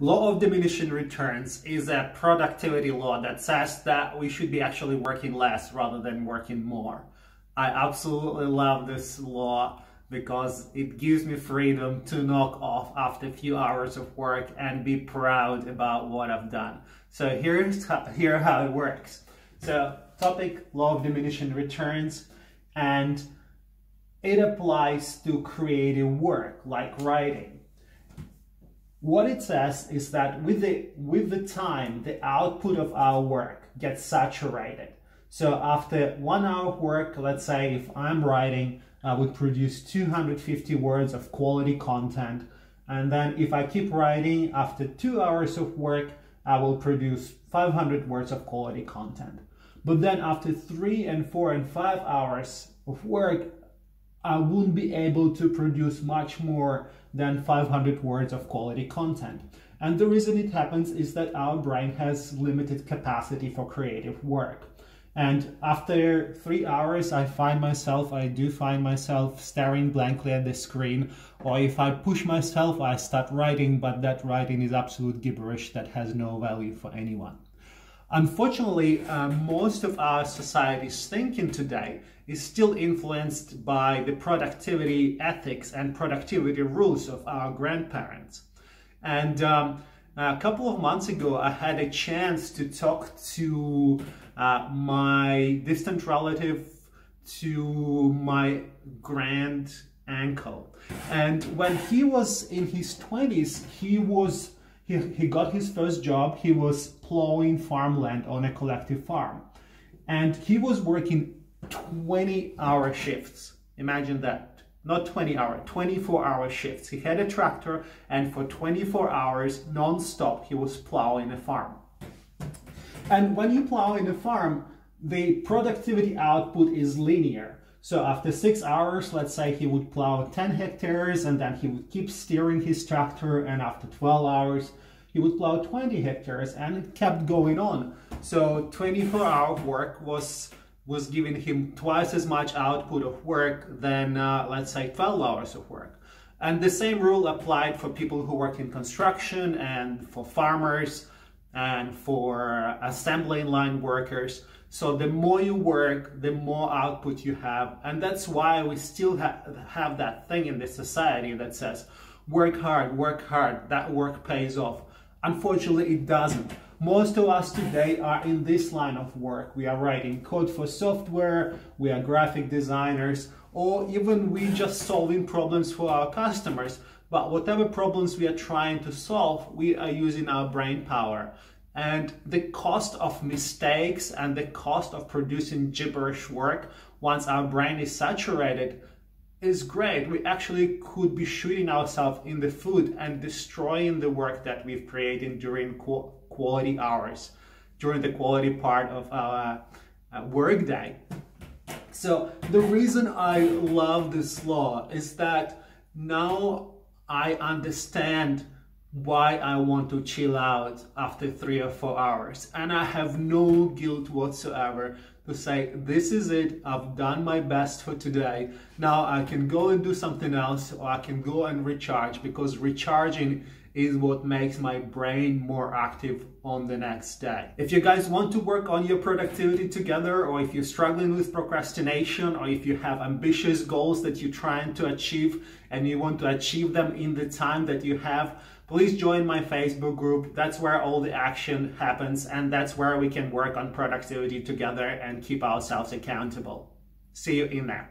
Law of diminishing returns is a productivity law that says that we should be actually working less rather than working more. I absolutely love this law because it gives me freedom to knock off after a few hours of work and be proud about what I've done. So here's how it works. So topic, law of diminishing returns, and it applies to creative work like writing. What it says is that with the time, the output of our work gets saturated. So after 1 hour of work, let's say if I'm writing, I would produce 250 words of quality content. And then if I keep writing, after 2 hours of work, I will produce 500 words of quality content. But then after 3 and 4 and 5 hours of work, I wouldn't be able to produce much more than 500 words of quality content. And the reason it happens is that our brain has limited capacity for creative work. And after 3 hours, I do find myself staring blankly at the screen, or if I push myself, I start writing, but that writing is absolute gibberish that has no value for anyone. Unfortunately, most of our society's thinking today is still influenced by the productivity ethics and productivity rules of our grandparents. And a couple of months ago, I had a chance to talk to my distant relative, to my grand uncle. And when he was in his 20s, he got his first job. He was plowing farmland on a collective farm. And he was working 20-hour shifts. Imagine that. Not 20-hour, 24-hour shifts. He had a tractor, and for 24 hours non-stop he was plowing a farm. And when you plow in a farm, the productivity output is linear. So after 6 hours, let's say he would plow 10 hectares, and then he would keep steering his tractor, and after 12 hours he would plow 20 hectares, and it kept going on. So 24-hour work was giving him twice as much output of work than let's say 12 hours of work. And the same rule applied for people who work in construction, and for farmers, and for assembly line workers. So the more you work, the more output you have. And that's why we still have that thing in the society that says, work hard, that work pays off. Unfortunately, it doesn't. Most of us today are in this line of work. We are writing code for software, we are graphic designers, or even we just solving problems for our customers. But whatever problems we are trying to solve, we are using our brain power. And the cost of mistakes and the cost of producing gibberish work, once our brain is saturated, is great. We actually could be shooting ourselves in the foot and destroying the work that we've created during quality hours, during the quality part of our work day. So the reason I love this law is that now I understand why I want to chill out after 3 or 4 hours. And I have no guilt whatsoever to say, this is it, I've done my best for today. Now I can go and do something else, or I can go and recharge, because recharging is what makes my brain more active on the next day. If you guys want to work on your productivity together, or if you're struggling with procrastination, or if you have ambitious goals that you're trying to achieve and you want to achieve them in the time that you have, please join my Facebook group. That's where all the action happens, and that's where we can work on productivity together and keep ourselves accountable. See you in there.